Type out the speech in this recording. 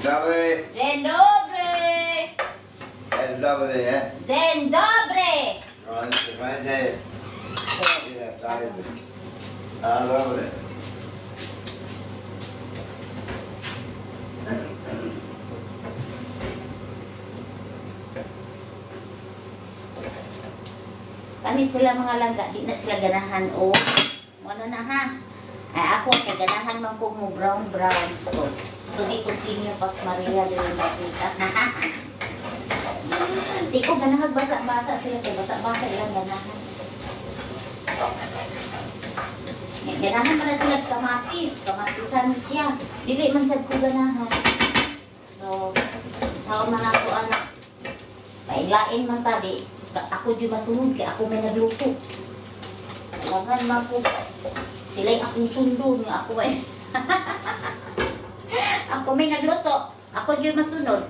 dobre. Den dobre. El dobre, eh? Den dobre. No, se mete. Mira, está bien. Ah, dobre. Kani sila mga langga, di na sila ganahan o ano na ha. Ay ako kay ganahan man ko mo brown. So, to be continue pas Maria din makita. Di ko ganahan basa-basa sila kay basa-basa ilang ganahan. Ganahan man na sila kamatisan siya. Dili man sad ko ganahan. So, sao man ako anak. Pailain man tadi. Ako di masunod kaya ako may nagluto. Kailangan man po sila'y akong sundo nga ako eh. Ako may nagluto. Ako di masunod.